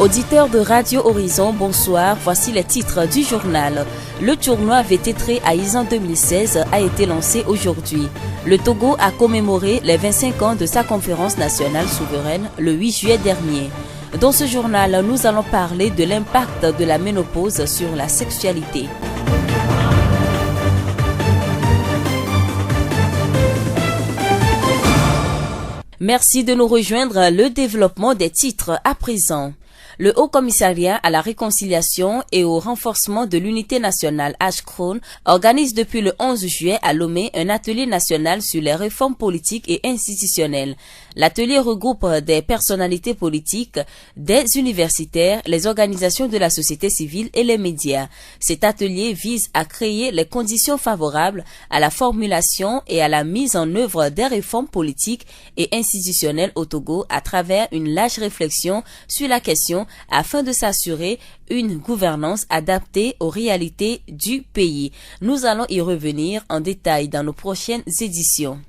Auditeurs de Radio Horizon, bonsoir. Voici les titres du journal. Le tournoi VT3 Aïzan 2016 a été lancé aujourd'hui. Le Togo a commémoré les 25 ans de sa conférence nationale souveraine le 8 juillet dernier. Dans ce journal, nous allons parler de l'impact de la ménopause sur la sexualité. Merci de nous rejoindre. Le développement des titres à présent. Le Haut Commissariat à la réconciliation et au renforcement de l'unité nationale Ashkron organise depuis le 11 juillet à Lomé un atelier national sur les réformes politiques et institutionnelles. L'atelier regroupe des personnalités politiques, des universitaires, les organisations de la société civile et les médias. Cet atelier vise à créer les conditions favorables à la formulation et à la mise en œuvre des réformes politiques et institutionnelles au Togo à travers une large réflexion sur la question afin de s'assurer une gouvernance adaptée aux réalités du pays. Nous allons y revenir en détail dans nos prochaines éditions.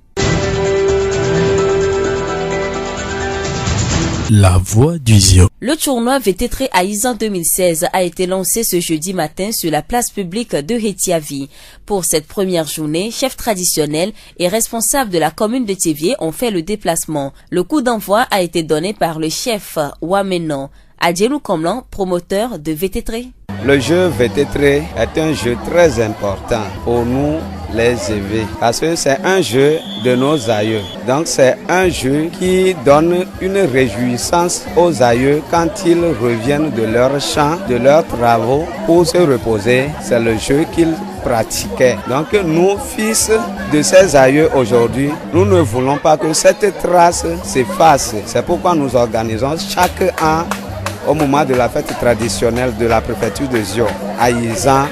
La voix du Zion. Le tournoi VT3 Aïzan 2016 a été lancé ce jeudi matin sur la place publique de Hétiavi. Pour cette première journée, chefs traditionnels et responsables de la commune de Thévié ont fait le déplacement. Le coup d'envoi a été donné par le chef Wamenon Adjenou Komlan, promoteur de VT3. Le jeu VT3 est un jeu très important pour nous les EV parce que c'est un jeu de nos aïeux. Donc c'est un jeu qui donne une réjouissance aux aïeux quand ils reviennent de leur champ, de leurs travaux pour se reposer. C'est le jeu qu'ils pratiquaient. Donc nous, fils de ces aïeux aujourd'hui, nous ne voulons pas que cette trace s'efface. C'est pourquoi nous organisons chaque an au moment de la fête traditionnelle de la préfecture de Zio, Aïzan,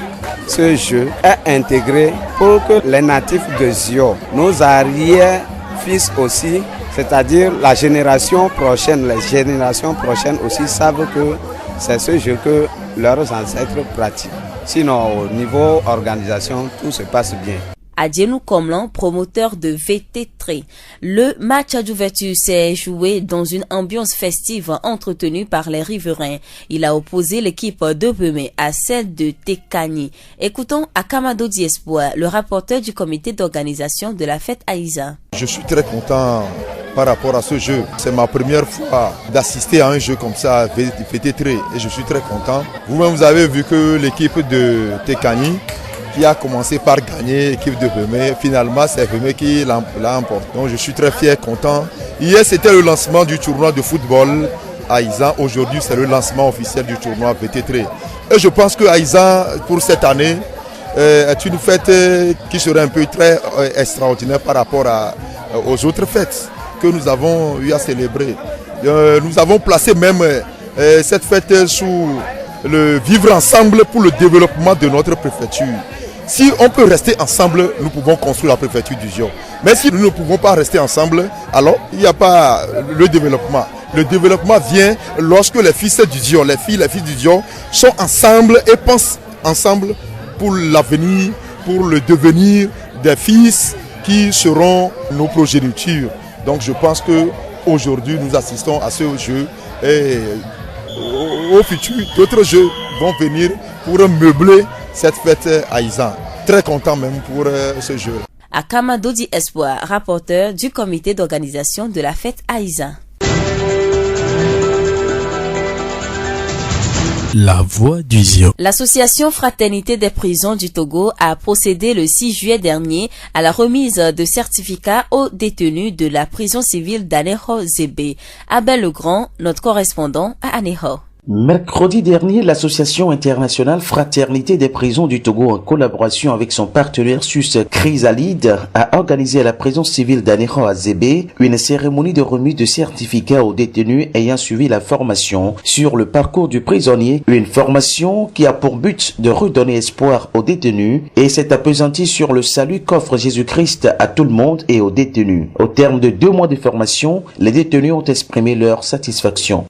ce jeu est intégré pour que les natifs de Zio, nos arrière-fils aussi, c'est-à-dire la génération prochaine, les générations prochaines aussi savent que c'est ce jeu que leurs ancêtres pratiquent. Sinon, au niveau organisation, tout se passe bien. Adjenou Komlan, promoteur de VT3. Le match d'ouverture s'est joué dans une ambiance festive entretenue par les riverains. Il a opposé l'équipe de Bemé à celle de Tekani. Écoutons Akamado Diespoir, le rapporteur du comité d'organisation de la fête Aïza. Je suis très content par rapport à ce jeu. C'est ma première fois d'assister à un jeu comme ça, VT3, et je suis très content. Vous-même, vous avez vu que l'équipe de Tekani qui a commencé par gagner l'équipe de Bemé. Finalement, c'est Bemé qui l'a emporté. Donc je suis très fier, content. Hier, c'était le lancement du tournoi de football à Aïzan. Aujourd'hui, c'est le lancement officiel du tournoi VT3. Et je pense que Aïzan, pour cette année, est une fête qui serait un peu très extraordinaire par rapport aux autres fêtes que nous avons eu à célébrer. Nous avons placé même cette fête sous le vivre ensemble pour le développement de notre préfecture. Si on peut rester ensemble, nous pouvons construire la préfecture du Zion. Mais si nous ne pouvons pas rester ensemble, alors il n'y a pas le développement. Le développement vient lorsque les fils du Zion, les filles, les fils du Zion sont ensemble et pensent ensemble pour l'avenir, pour le devenir des fils qui seront nos progénitures. Donc je pense qu'aujourd'hui nous assistons à ce jeu et au futur d'autres jeux vont venir pour meubler cette fête Aïzan. Très content même pour ce jeu. Akamado Diespoir, rapporteur du comité d'organisation de la fête Aïzan. La voix du Zion. L'association Fraternité des prisons du Togo a procédé le 6 juillet dernier à la remise de certificats aux détenus de la prison civile d'Aneho-Zébé. Abel Legrand, notre correspondant à Aneho. Mercredi dernier, l'association internationale Fraternité des prisons du Togo, en collaboration avec son partenaire suisse Chrysalide, a organisé à la prison civile d'Aneho à Zébé une cérémonie de remise de certificats aux détenus ayant suivi la formation sur le parcours du prisonnier, une formation qui a pour but de redonner espoir aux détenus et s'est appesantie sur le salut qu'offre Jésus-Christ à tout le monde et aux détenus. Au terme de 2 mois de formation, les détenus ont exprimé leur satisfaction.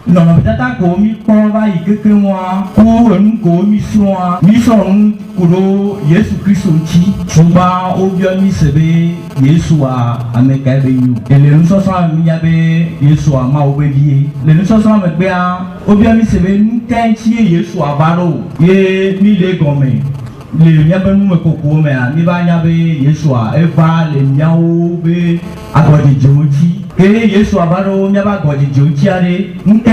Non, peut-être que mi pova ike moi ou ko mi soa mi son kulo Yesu Kristo chi tuba obia mi sebe Yesu a ameka be yu ele nso so mi ya be Yesu a ma obedie le nso so me gbe a obia mi sebe nkan chi Yesu a baro ye mi le gome le nya be mu koko me a mi ba nya be Yesu a eva le nya o be agodi joji ke Yesu abaro nyaba godi jojiare nke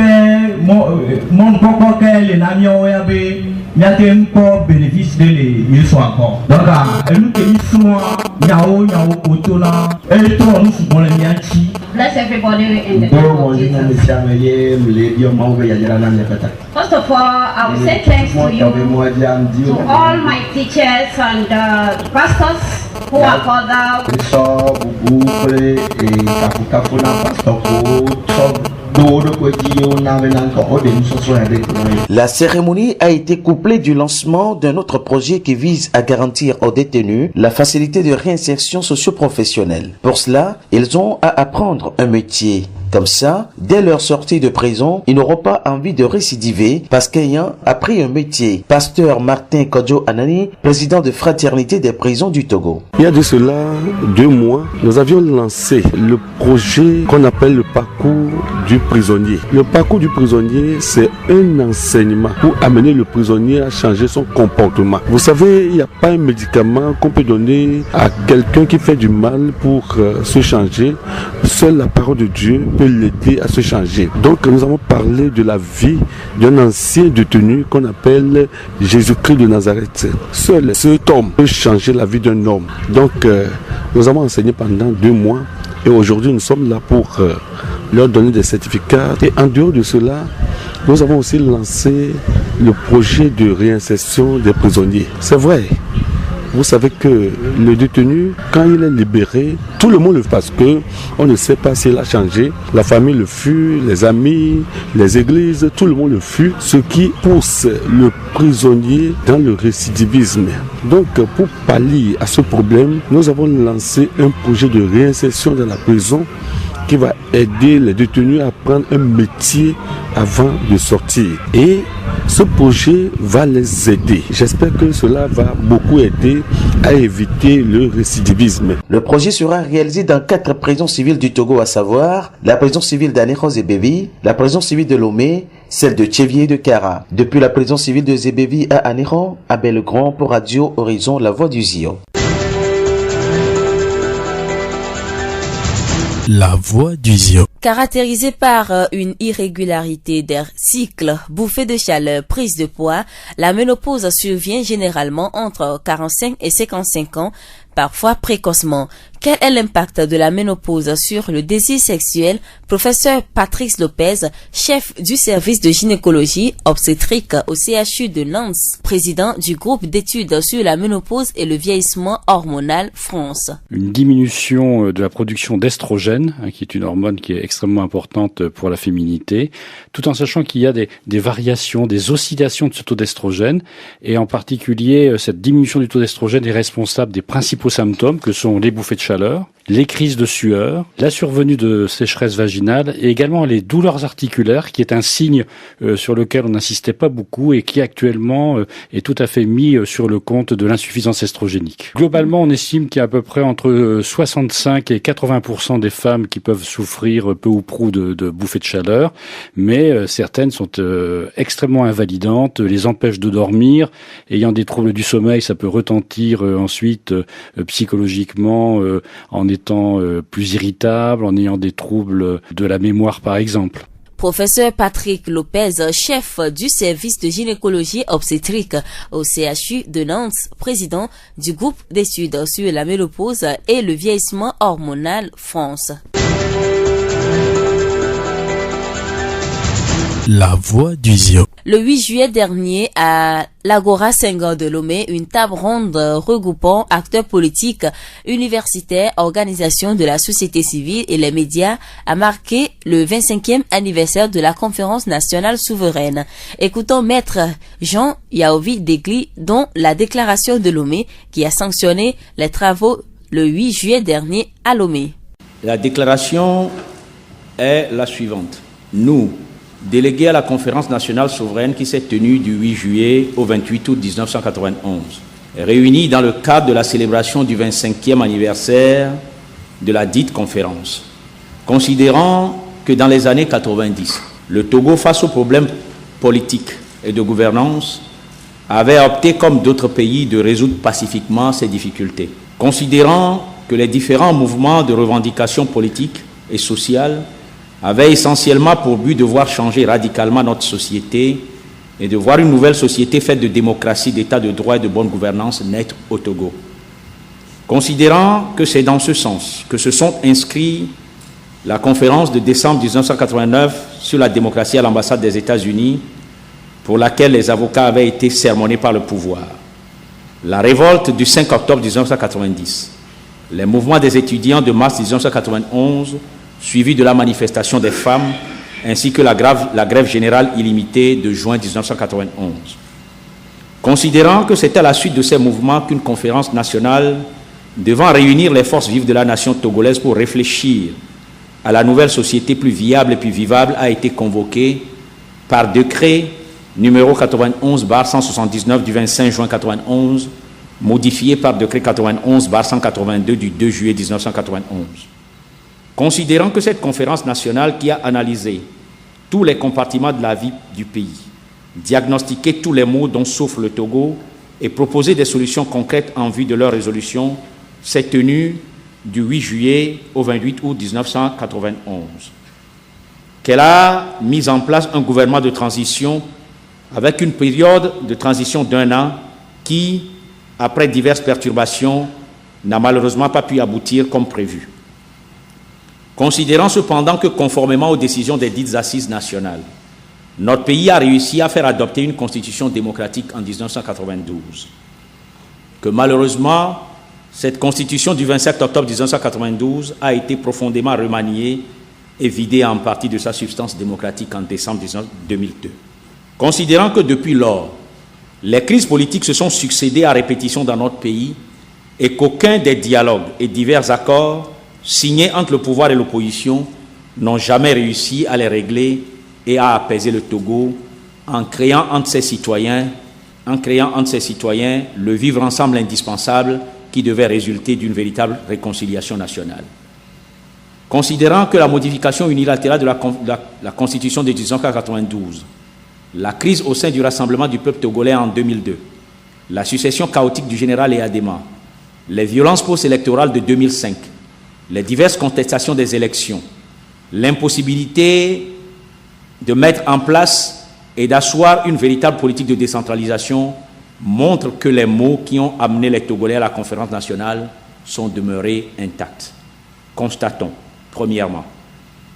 mon koko ke le na mio ya be nyate nko bénéfice de le Yesu akọ donc elu ke isuwa nyawo kotona e to onu sugbon le nyachi. Bless everybody in the name of Jesus. First of all, I will say thanks to you, to all my teachers and pastors who are called La cérémonie a été couplée du lancement d'un autre projet qui vise à garantir aux détenus la facilité de réinsertion socio-professionnelle. Pour cela, ils ont à apprendre un métier. Comme ça, dès leur sortie de prison, ils n'auront pas envie de récidiver parce qu'ayant appris un métier. Pasteur Martin Kodjo Anani, président de Fraternité des prisons du Togo. Il y a de cela 2 mois, nous avions lancé le projet qu'on appelle le parcours du prisonnier. Le parcours du prisonnier, c'est un enseignement pour amener le prisonnier à changer son comportement. Vous savez, il n'y a pas un médicament qu'on peut donner à quelqu'un qui fait du mal pour se changer. Seule la parole de Dieu peut l'aider à se changer. Donc nous avons parlé de la vie d'un ancien détenu qu'on appelle Jésus-Christ de Nazareth. Seul cet homme peut changer la vie d'un homme. Donc nous avons enseigné pendant 2 mois et aujourd'hui nous sommes là pour leur donner des certificats. Et en dehors de cela, nous avons aussi lancé le projet de réinsertion des prisonniers. C'est vrai. Vous savez que le détenu, quand il est libéré, tout le monde le fait parce que on ne sait pas s'il a changé. La famille le fuit, les amis, les églises, tout le monde le fuit. Ce qui pousse le prisonnier dans le récidivisme. Donc, pour pallier à ce problème, nous avons lancé un projet de réinsertion dans la prison qui va aider les détenus à prendre un métier avant de sortir. Et ce projet va les aider. J'espère que cela va beaucoup aider à éviter le récidivisme. Le projet sera réalisé dans 4 prisons civiles du Togo, à savoir la prison civile d'Anéro Zébevi, la prison civile de Lomé, celle de Tchévier et de Kara. Depuis la prison civile de Zébevi à Anéro, Abel Legrand pour Radio Horizon, la voix du Zion. La voix du Zion. Caractérisée par une irrégularité des cycles, bouffées de chaleur, prise de poids, la ménopause survient généralement entre 45 et 55 ans, parfois précocement. Quel est l'impact de la ménopause sur le désir sexuel? Professeur Patrice Lopez, chef du service de gynécologie obstétrique au CHU de Nantes, président du groupe d'études sur la ménopause et le vieillissement hormonal France. Une diminution de la production d'estrogène, qui est une hormone qui est extrêmement importante pour la féminité, tout en sachant qu'il y a des variations, des oscillations de ce taux d'estrogène, et en particulier cette diminution du taux d'estrogène est responsable des principaux symptômes que sont les bouffées de chaleur, les crises de sueur, la survenue de sécheresse vaginale et également les douleurs articulaires, qui est un signe sur lequel on n'insistait pas beaucoup et qui actuellement est tout à fait mis sur le compte de l'insuffisance estrogénique. Globalement, on estime qu'il y a à peu près entre 65 et 80% des femmes qui peuvent souffrir peu ou prou de bouffées de chaleur, mais certaines sont extrêmement invalidantes, les empêchent de dormir. Ayant des troubles du sommeil, ça peut retentir ensuite psychologiquement en étant plus irritable, en ayant des troubles de la mémoire par exemple. Professeur Patrick Lopez, chef du service de gynécologie obstétrique au CHU de Nantes, président du groupe d'études sur la ménopause et le vieillissement hormonal France. La voix du Zion. Le 8 juillet dernier, à l'Agora Senghor de Lomé, une table ronde regroupant acteurs politiques, universitaires, organisations de la société civile et les médias a marqué le 25e anniversaire de la Conférence nationale souveraine. Écoutons Maître Jean Yaovi Degli, dont la déclaration de Lomé qui a sanctionné les travaux le 8 juillet dernier à Lomé. La déclaration est la suivante. Nous, délégué à la conférence nationale souveraine qui s'est tenue du 8 juillet au 28 août 1991, réunie dans le cadre de la célébration du 25e anniversaire de la dite conférence. Considérant que dans les années 90, le Togo, face aux problèmes politiques et de gouvernance, avait opté, comme d'autres pays, de résoudre pacifiquement ces difficultés. Considérant que les différents mouvements de revendication politique et sociale avaient essentiellement pour but de voir changer radicalement notre société et de voir une nouvelle société faite de démocratie, d'état de droit et de bonne gouvernance naître au Togo. Considérant que c'est dans ce sens que se sont inscrits la conférence de décembre 1989 sur la démocratie à l'ambassade des États-Unis, pour laquelle les avocats avaient été sermonnés par le pouvoir, la révolte du 5 octobre 1990, les mouvements des étudiants de mars 1991, suivis de la manifestation des femmes, ainsi que la grève générale illimitée de juin 1991. Considérant que c'était à la suite de ces mouvements qu'une conférence nationale devant réunir les forces vives de la nation togolaise pour réfléchir à la nouvelle société plus viable et plus vivable a été convoquée par décret numéro 91/179 du 25 juin 91, modifié par décret 91/182 du 2 juillet 1991. Considérant que cette conférence nationale qui a analysé tous les compartiments de la vie du pays, diagnostiqué tous les maux dont souffre le Togo et proposé des solutions concrètes en vue de leur résolution, s'est tenue du 8 juillet au 28 août 1991. Qu'elle a mis en place un gouvernement de transition avec une période de transition d'1 an qui, après diverses perturbations, n'a malheureusement pas pu aboutir comme prévu. Considérant cependant que, conformément aux décisions des dites assises nationales, notre pays a réussi à faire adopter une constitution démocratique en 1992, que malheureusement, cette constitution du 27 octobre 1992 a été profondément remaniée et vidée en partie de sa substance démocratique en décembre 2002. Considérant que depuis lors, les crises politiques se sont succédées à répétition dans notre pays et qu'aucun des dialogues et divers accords signés entre le pouvoir et l'opposition n'ont jamais réussi à les régler et à apaiser le Togo en créant entre ses citoyens le vivre ensemble indispensable qui devait résulter d'une véritable réconciliation nationale. Considérant que la modification unilatérale de la Constitution de 1992, la crise au sein du Rassemblement du peuple togolais en 2002, la succession chaotique du général Eyadema, les violences post-électorales de 2005, les diverses contestations des élections, l'impossibilité de mettre en place et d'asseoir une véritable politique de décentralisation montrent que les mots qui ont amené les Togolais à la conférence nationale sont demeurés intacts. Constatons, premièrement,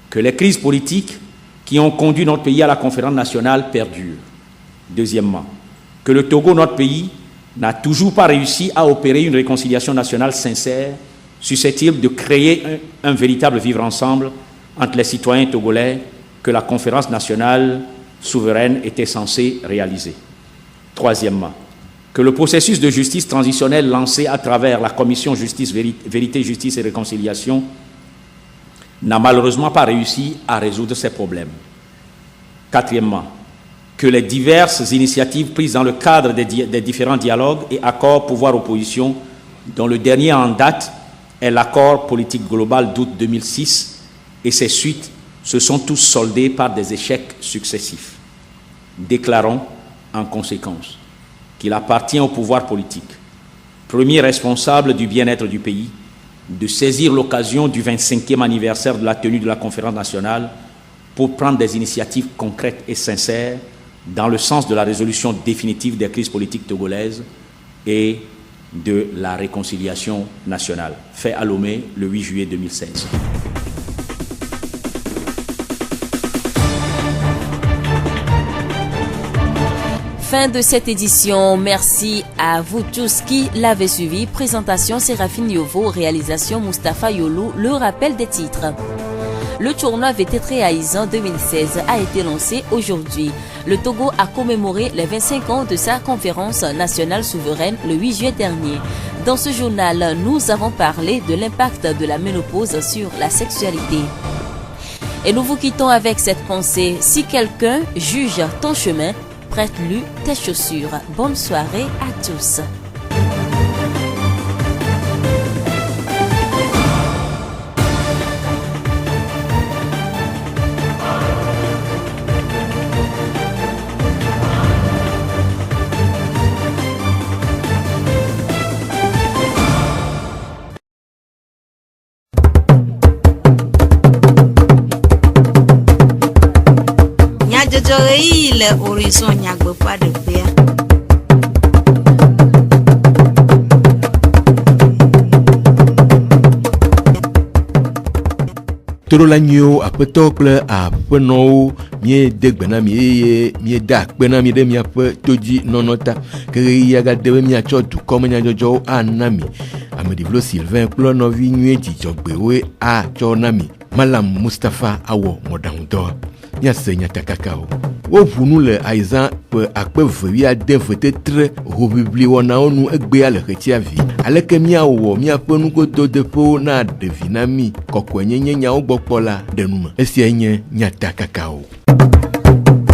que les crises politiques qui ont conduit notre pays à la conférence nationale perdurent. Deuxièmement, que le Togo, notre pays, n'a toujours pas réussi à opérer une réconciliation nationale sincère, susceptible de créer un véritable vivre ensemble entre les citoyens togolais que la conférence nationale souveraine était censée réaliser. Troisièmement, que le processus de justice transitionnelle lancé à travers la commission Justice, Vérité, Justice et Réconciliation n'a malheureusement pas réussi à résoudre ces problèmes. Quatrièmement, que les diverses initiatives prises dans le cadre des différents dialogues et accords pouvoir-opposition, dont le dernier en date est l'accord politique global d'août 2006 et ses suites, se sont tous soldés par des échecs successifs. Déclarons en conséquence qu'il appartient au pouvoir politique, premier responsable du bien-être du pays, de saisir l'occasion du 25e anniversaire de la tenue de la conférence nationale pour prendre des initiatives concrètes et sincères dans le sens de la résolution définitive des crises politiques togolaises et de la réconciliation nationale. Fait à Lomé le 8 juillet 2016. Fin de cette édition. Merci à vous tous qui l'avez suivi. Présentation Séraphine Yovo, réalisation Mustapha Yolou, le rappel des titres. Le tournoi VT Aïzan 2016 a été lancé aujourd'hui. Le Togo a commémoré les 25 ans de sa conférence nationale souveraine le 8 juillet dernier. Dans ce journal, nous avons parlé de l'impact de la ménopause sur la sexualité. Et nous vous quittons avec cette pensée. Si quelqu'un juge ton chemin, prête-lui tes chaussures. Bonne soirée à tous. Le horizon nyagbe pas de père. Torolanyo apeto kple aƒenɔwo mie de gbena mi eye mie da akpena mi ɖe miaƒe todzi nɔnɔta ke ɣeyiɣi agade be miatsɔ dukɔme nyadzɔdzɔwo ana mi. Ameɖivlo Sylvain kple nɔvi nyuie dzidzɔgbewoe atsɔ na mi. Malam Mustapha awɔ mɔɖaŋudɔ. Miase nyatakakawo. Woʋu nu le Aizã ƒe akpe 2023 hoʋiʋli wɔnawo nu egbea le Xetsiavi. Aleke miawɔ miaƒe nugododeƒewo na ɖevi na mi kɔkɔenyenye nyawo gbɔ kpɔ la ɖe nu me. Esia nye nyatakakawo.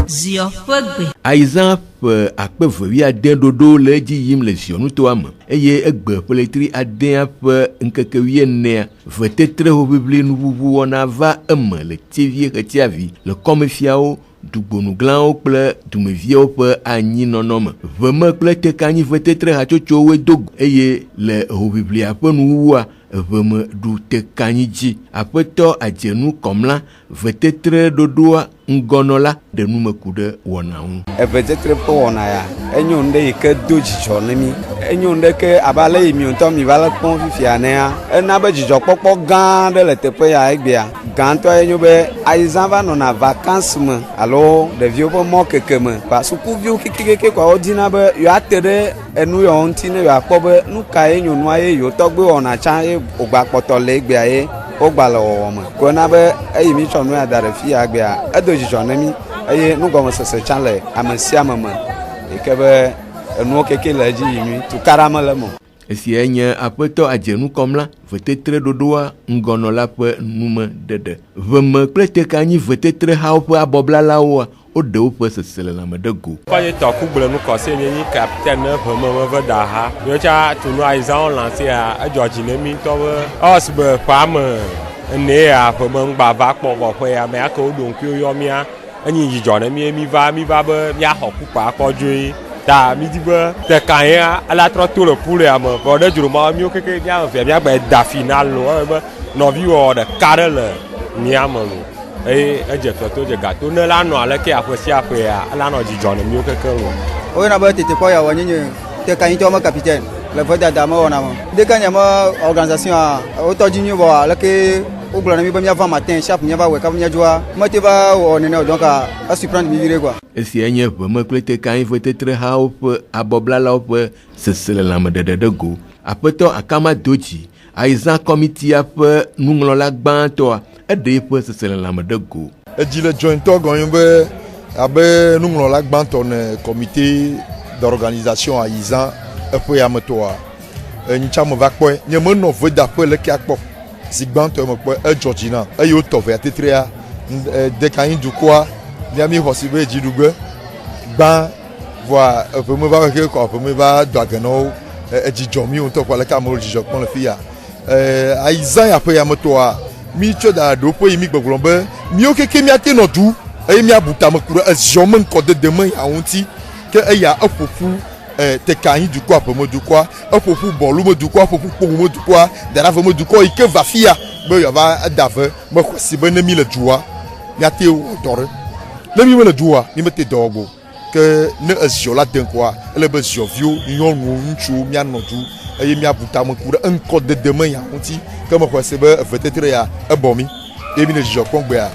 Zio ƒe gbe. Aizã ƒe akpe 20 ɖoɖo le edzi yim le zionutoa me eye egbe ƒeletri 10 ƒe ŋkeke 14 vetetre hoʋiʋli nuʋuʋu wɔna va eme le Tievie Xetsiavi le kɔmefiawo dugbonuglãwo kple dumeviawo ƒe anyinɔnɔ me. Ʋeme kple tekanyi vetetre hatsotsowoe do eye le hoʋiʋlia ƒe nuwuwua ʋeme ɖu tekanyi dzi. Aƒetɔ Adzenu Kɔmla vetetre ɖoɖoa ŋgɔnɔla ɖe nume ku ɖe wɔna ŋu. Vetetre ƒe wɔna ya enyo nu ɖe yi ke do dzidzɔ ne mi. Enyo nu ɖe ke abe ale yi mi ŋutɔ mi va le kpɔm fifia nea ena be dzidzɔkpɔkpɔ gã aɖe le teƒe ya egbea. Gãtɔ enyo be Aizã va nɔna vacance me alo ɖeviwo ƒe mɔkeke me. Ba sukuviwo kekekeke kwa wodina be yewoate ɖe enu yawo ŋuti ne yewoakpɔ be nu ka ye nyo nua ye yewo tɔgbe wɔna tsã ye wògba kpɔtɔ le egbea ye wogba le wɔwɔ me. Ko na be eyi mi tsɔ nu ya da ɖe fi ya gbea edo dzidzɔ ne mi eye nugɔmesese tsã le ame sia ame me yi ke be enuwo keke le edzi yi nyui tukara me le mo. Esia nye aƒetɔ Adzenu Kɔmla vetetre ɖoɖoa ŋgɔnɔla ƒe nume ɖeɖe. Ʋeme kple tekanyi vetetre hawo ƒe abɔblalawoa woɖe woƒe sese le lãme ɖe go. Kɔnye tɔku gble nu kɔse nye nyi kapitaine ʋeme meve da ha. Míotsa tunu Aizãwo lanse ya edzɔ dzi ne mi ŋutɔ be ɔsbe ƒame ene ya ʋeme ŋgba va kpɔ wɔƒe ya me ake woɖo ŋkuwo yɔ mía enyi dzidzɔ ne mi va be míaxɔ kukpa kɔdzoe. Ta mi di be tekanya ala trɔ to le pool ya me vɔ ɖe dzroma míwo keke mía via mía gba da final lo be nɔviwɔ ɖeka ɖe le mía me lo eye edze fɛto dze gato ne la nɔ aleke aƒe sia aƒe ya ala nɔ dzidzɔ ne míwo keke lo. Woyina be tetekɔ ya wɔ nye tekanyitɔ me capitaine le vedada me wɔna me. Ɖeka nye me organisation a wotɔ dzi nyuie vɔ aleke wogblɔ na mi be míava matin chaque míava wɔ kaƒe míadzroa mete va wɔ nene o donc a surprendre mi viɖe quoi. Esia nye ʋeme kple tekanyi vetetre hawo ƒe abɔblalawo ƒe sese le lãmeɖeɖe ɖe go. Aƒetɔ Akama Dodzi Aizã kɔmitia ƒe nuŋlɔla gbãtɔa eɖe eƒe sese le lãme ɖe go. Edzi le dzɔintɔ gɔnye be abe nuŋlɔla gbãtɔ ne comité d'organisation Aizã eƒe yametɔa nyitsa me va kpɔe nye menɔ vedaƒe le kia kpɔ si gbãtɔ me kpɔe edzɔ dzi na eye wotɔ vea tetrea dekanyi dukɔa miami xɔ si be dziɖugbe gbã voa ʋeme va xe kɔ ʋeme va do agenawo edzidzɔ mi ŋutɔ kɔ aleke amewo dzidzɔ kpɔm le fi ya. Aizã ya ƒe yametɔa mi tsɔ da ɖo ƒe yi mi gbɔgblɔ be míwo keke míate nɔ du eye míabu tame ku ɖe eziɔ me ŋkɔdede me ya ŋuti ke eya eƒoƒu tekanyi dukɔa ƒeme dukɔa eƒoƒu bɔlume dukɔa eƒoƒu kpoŋume dukɔa daɖaveme dukɔa yi ke va fi ya be yeava da ve mexɔ si be ne mi le dua míate wɔ dɔ ɖe. Ne mi le dua mi mete dɔ wɔgbo ke ne eziɔ la de ŋkɔa ele be ziɔviwo nyɔnuwo ŋutsuwo míanɔ du eye míabu tame ku ɖe ŋkɔdede me ya ŋuti ke mexɔ se be vetetre ya ebɔ mi eye mi le dzidzɔ kpɔm gbea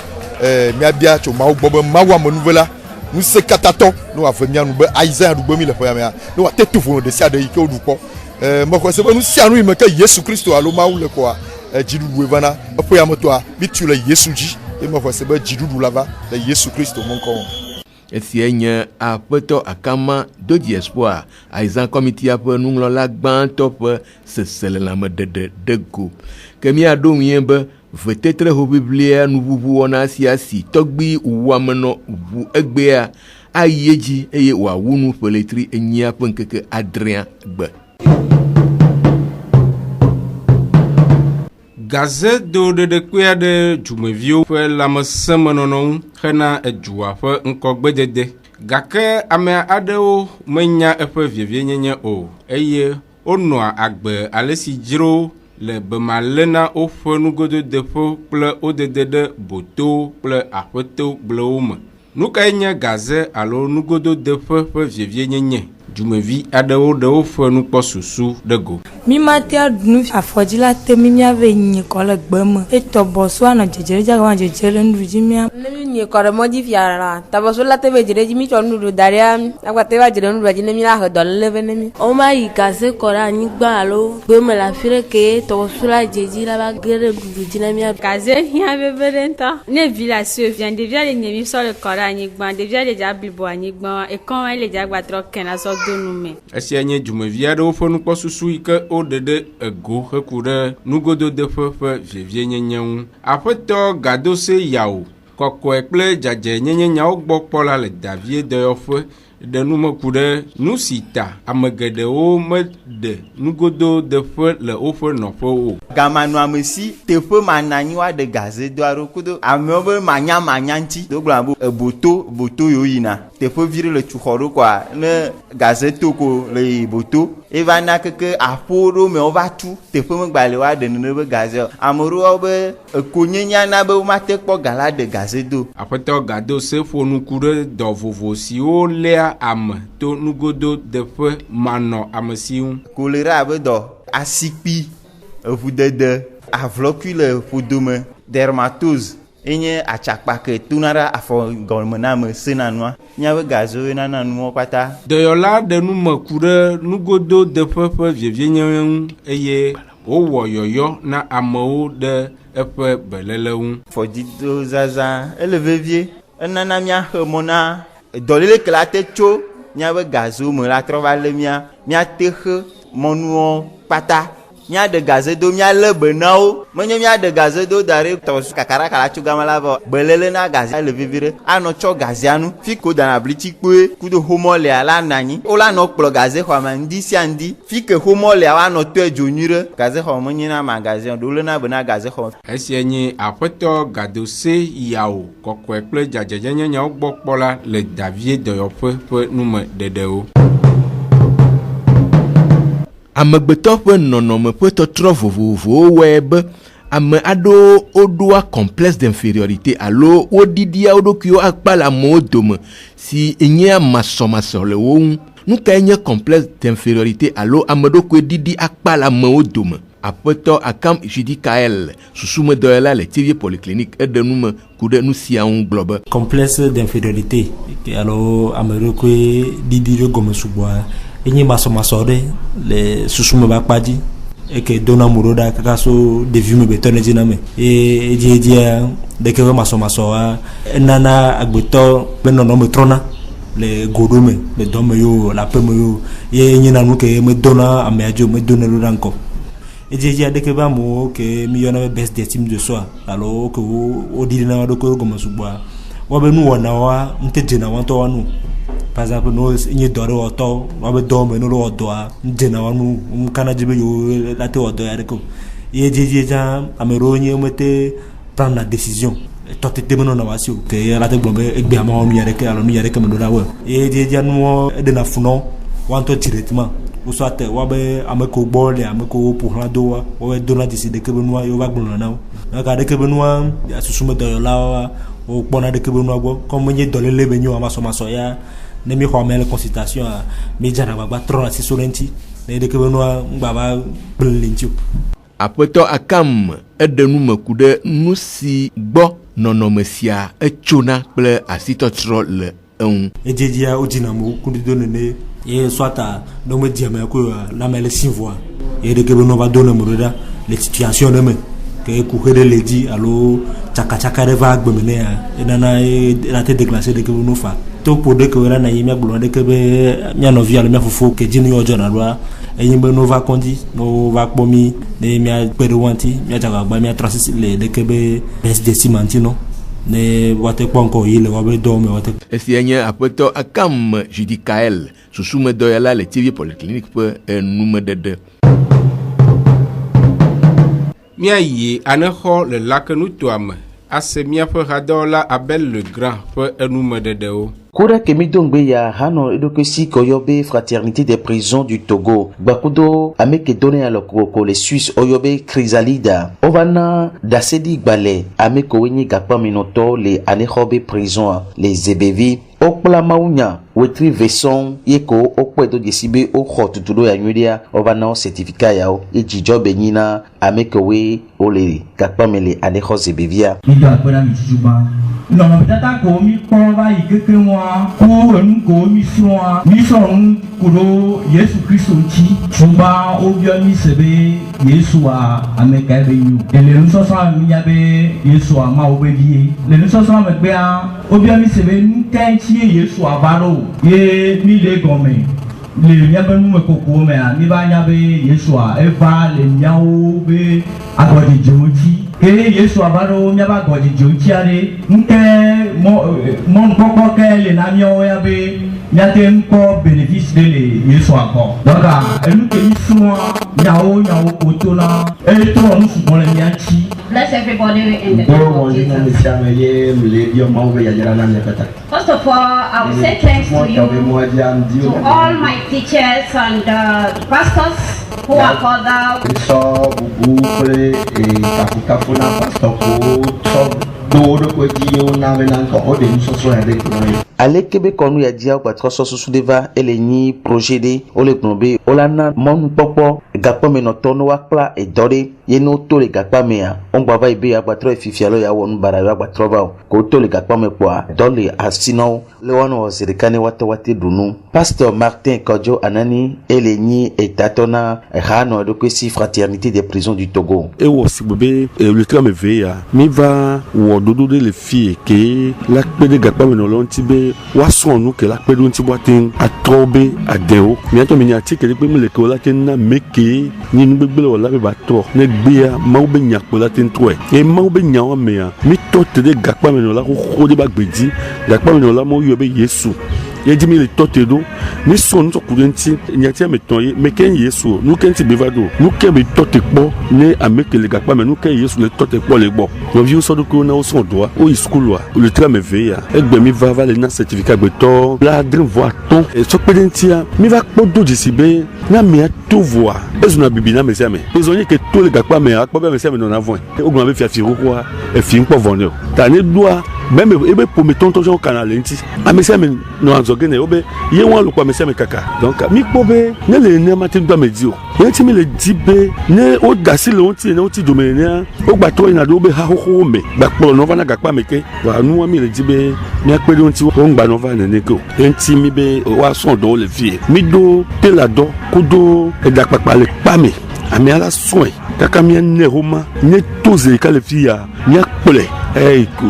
míabia tso Mawu gbɔ be Mawu amenuve la ŋusẽ katatɔ ne wòave mía nu be Aizã ya ɖugbe mi le ƒe ya mea ne wòate to vo ɖe sia ɖe yi ke woɖu kpɔ. Mexɔ se be nu sia nu yi me ke Yesu Kristo alo Mawu le kɔa dziɖuɖue vana eƒe yametɔa mi tu le Yesu dzi eye mexɔ se be dziɖuɖu la va le Yesu Kristo me ŋkɔ. Esia nye aƒetɔ Akama Dodzi Espoir Aizã kɔmitia ƒe nuŋlɔla gbãtɔ ƒe sese le lãmeɖeɖe ɖe go. Ke míaɖo ŋuie be vetetre ho biblia nububu wona siasi togbi uwameno bu egbea ayeji eye wa wunu peletri enyia penkeke Adrien gbe. Gazette de kwea de Jumevio fe lamesemenono hena ejua fe nkogbedede gake ame adewo menya efe vievie o eye onua agbe alesi jiro le bemalena ofe nugodo defo kple odede de boto kple aƒeto blewome nuka nye gaze alo nugodo defo fe vievie nyenye Jumevi adewo de ofe nukpɔ susu de go. Mi matia dunu afɔdzi la te mi miave nyi kɔ le gbe me. Etɔ bɔso anɔ dzedzere dzagama dzedzere nuɖudzi mia. Ne mi nyi kɔ ɖe mɔdzi fia la, tabɔso la te be dzere dzi mi tsɔ nuɖuɖu da ɖe agbate va dzere nuɖuɖu dzi ne mi la he dɔ lele ve ne mi. O ma yi gaze kɔ ɖe anyigba alo gbe me le afi ɖeke tɔbɔso la dzedzi la va ge ɖe nuɖuɖu dzi ne mia. Gaze hiã veve ɖe ŋutɔ. Ne vi le asi via ɖevia le nye mi sɔ le kɔ ɖe anyigba, ɖevia le dza blibo anyigba, ekɔ le dza gbatrɔ kena sɔ Esia nye Jumevi aɖewo ƒe nukpɔ susu yi ke woɖe ɖe ego heku ɖe nugododeƒe ƒe vievie nyenye ŋu. Aƒetɔ Gadose Yawo kɔkɔe kple dzadze nyenyenyawo gbɔ kpɔ la le Davie dɔyɔƒe ɖe numeku ɖe nu si ta ame geɖewo meɖe nugododeƒe le woƒe nɔƒe o. Gamanɔamesi teƒe mananyi wa de gaze do aɖo kudo amewo be manya ŋuti do gblɔ abe boto yo yina teƒe vi ɖe le tsuxɔ ɖo koa ne gaze to ko le boto eva na keke aƒewo ɖo me wova tu teƒe megbale wa de nene be gaze o ame ɖewo be ekonyenya na be womate kpɔ gala de gaze do. Aƒetɔ Gadose ƒo nuku ɖe dɔ vovo siwo léa ame to nugodo deƒe manɔ ame si ŋu. Kolera abe dɔ asikpi eʋudede avlɔkui le ƒodome dermatose enye atsakpake tona ɖe afɔ gɔme na ame sena nua miabe gazewo nana nuwo kpata. Dɔyɔla ɖe nume ku ɖe nugodo deƒe ƒe vievie nyenye ŋu eye wowɔ yɔyɔ na amewo ɖe eƒe belele ŋu. Fɔdzido zaza ele vevie enana miaxe mɔ na dɔlele ke la te tso miabe gazewo me la trɔ va le miate xe mɔnuwo kpata. Mia de gaze do mia le benawo menye mia de gaze do da ɖe tɔsu kakara kala tso gama la vɔ belele na gaze le vivi ɖe anɔ tsɔ gazea nu fi ko dana blitsi kpoe kudo homɔ lea la nanyi wo la nɔ kplɔ gaze xɔ me ŋdi sia ŋdi fi ke homɔ lea wa nɔ tɔe dzo nyui ɖe gaze xɔ me nye na ma gaze o do le na be na gaze xɔ. Esia nye aƒetɔ Gadose Yawo kɔkɔe kple dzadzedzenyenyawo gbɔ kpɔ la le Davie dɔyɔƒe ƒe nume ɖeɖewo. Amegbetɔ ƒe nɔnɔme ƒe tɔtrɔ vovovowo wɔe be ame aɖewo woɖoa complexe d'infériorité alo woɖiɖia wo ɖokuiwo akpa le amewo dome si nye masɔmasɔ le wo ŋu. Nu kae nye complexe d'infériorité alo ame ɖokui ɖiɖi akpa le amewo dome? Aƒetɔ Akam Judi Kael susumedɔyɔla le Tivie polyclinique eɖe nume ku ɖe nu sia ŋu gblɔ be complexe d'infériorité alo ame ɖokui ɖiɖi ɖe gɔme sugbɔa enye masɔmasɔ ɖe le susume ba kpadzi eke dona mo ɖo ɖa kaka so ɖevi me betɔ ne dzina me edzia ɖeke ƒe masɔmasɔa enana agbetɔ ƒe nɔnɔme trɔna le goɖo me le dɔ me yo le aƒe me yo ye nye na nu ke medona amea dzo medona ɖo ɖa ŋkɔ edzia ɖeke ƒe amewo ke mi yɔna be baisse d'estime de soi alo ke wo ɖiɖina wa ɖokui gɔme sugbɔa woabe nuwɔnawoa ŋute dzena wa ŋutɔ wa nu. Par exemple, nous n'y donnons autant, on va dormir nous l'autoa, nous canadien yo la théorie de l'arco. Et déjà, Améronie on mettait prendre la décision. Toi t'es menon avasio que la tête blonde et bien moi mi avec alors mi avec me donner ouais. Et déjà nous de na funon, on te directement. Ou soit wabe ameko bol et ameko pour la doa, on va donner décider que nous yo va blonde now. Regardez que nous a sous de là au bon de que nous avons comme n'y donner les beignes à ma soya. Ne mi xɔ mele consultation a mi dzana gbagba trɔ asi so ŋuti ne ɖeke be nua ŋgbava gble le ŋuti o. Aƒetɔ Akam eɖe nume ku ɖe nu si gbɔ nɔnɔme sia etsona kple asitɔtrɔ le eŋu. Edzedzia wo dzina mo kudido nene ye swata ne me di ame ko la me le sinvoa ye ɖeke be nua va do ne mo ɖa le situation ne me ke ku xe ɖe le dzi alo tsakatsaka ɖe va gbeme ne ya enana la te déclencher ɖeke be no fa. to po de ko na yimia gblɔ de ke be mia nɔvi alo mia fofo ke dzi nu yɔdzɔ na ɖoa eyi be no va kɔndzi no va kpɔ mi ne mia kpe ɖe wanti mia dza agba mia trasisi le de ke be SDC mantino ne wate kpɔ ŋkɔ yi le wabe dɔ me wate. Esia nye aƒetɔ Akam Judikael susumedɔyala le TV Polyclinique ƒe enumedede. Miayi anexɔ le lakenutoa me ase miaƒe hadɔwɔla Abel le Grand ƒe enumededewo. Koda Kemidongbe ya hano edokosi koyobe Fraternité des prisons du Togo. Bakudo ameke donné à l'okoko les Suisses oyobe Chrysalida. Ovana dasedi gbale ameko wenye gakpa minoto les anehobe prison les Zebevi. Okpla maunya wetri veson yeko okwe do desibe okho tutudo ya nyudia ovana certificat yao ejijo benyina ameko we ole gakpa mele aneho Zebevia. Mido akpena michuba. Non, peut-être que mi pova ikeke moi ko enu ko mi soa mi son kudo Yesu Kristo chi chuba obia mi sebe Yesu a ameka be yu ele nso so mi ya be Yesu a ma obedie le nso so me gbe a obia mi sebe nkan chi Yesu a baro ye mi le gome le miabe nu me koko me a mi ba nya be Yesu a eva le miawo be agodi joji ke Yesu abaro miaba godi jojiare nke mon koko ke le na mio ya be miate nko bénéfice de le Yesu akọ donc enu ke isuwa nyawo otona e to onu sugbon le miachi. Bless everybody in the name of Jesus. First of all, I will say thanks to you, to all my teachers and pastors who are called out. Ale kebe konu ya dia kwa troso susudeva eleni projet de ole gnobe olana mon popo gakpa menoto no wakla e dore yeno to le gakpa mea ongba va ibe agbatro e fifialo ya wonu bara ya agbatro ba ko to le gakpa me kwa dole asino le wonu ozirikane wate dunu. Pasteur Martin Kodjo Anani eleni etatona hano de kwesi Fraternité des prisons du Togo. E wo sibebe le tram veya mi va wo dodo de le fie ke la pe de gakpa me no lontibe wa son nu ke la pe do ntibo tin atrobe adeo mi ato mi ati ke pe mi le ko la tin na meke ni nu gbegbe o la be ba to ne gbe ya ma be nya ko la tin to e ma be nya o me ya mi to te de gakpa me no la ko de ba gbedi gakpa me no la mo yo be Yesu ye di mi le to te do mi son to ku nti nya ti me ton ye me ken Yesu nu ken ti bevado nu ken be to te po ne ameke le gakpa me nu ken Yesu le to te po le gbo no vi o so do ko na o son do o school wa le tra me ve ya egbe mi va le na certificat beto la drin voix ton et so pedentia mi va podo disibe na mi a tout voix ezuna bibina me se me ezonye ke to le gakpa me akpo be me se me no na voix o gba me fi afiru ko e fi npo vonde ta ne doa même ebe pour me tonton jon canal nti amese me no anzogene obe ye won lo kwa mese me kaka donc mi pobe ne le ne ma tin do me di o ye ti mi le dibe ne o dasi le on ti ne o ti do me ne o gba to ina do be ha ho me gba po no va na gakpa me ke wa nu mi le dibe mi ape do nti o ngba no va ne ko enti mi be wa son do le vie mi do te la do ko do e da papa le pa me ami ala soin kaka mi ne roma ne toze ka le fia mi akple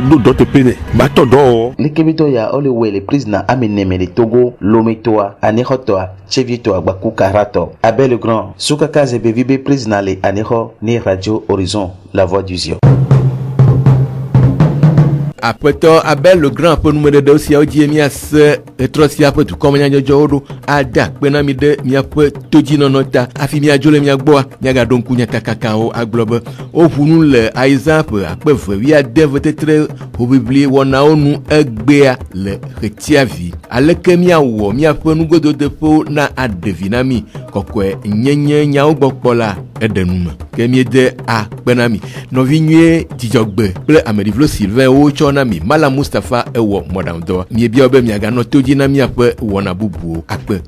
do dote pene bato do likebito ya ole wele prisoner ameneme le Togo lometoa anehotoa chevito agbaku karato Abel le Grand sukaka Zebevibe prisoner le aneho ni Radio Horizon la voix du Zion. Apeto Abel le Grand pour nous de aussi audio mias retrosia pour tout comme nyanjo jodo ada pena mi de mi ape toji nonota afi mi ajole mi agboa mi aga don kunya kakao aglobe o funu le exemple ape wi ade votetre o bibli wona onu egbea le retiavi aleke mi awo mi ape nu godo de po na adevinami kokwe nyenye nya ogbopola edenuma ke mi de a pena mi no vinue tijogbe ple Amerivlo Sylvain o nami Mala Mustafa ewo modam do mi bia obe mi aga no toji na mi ape wona bubu akpe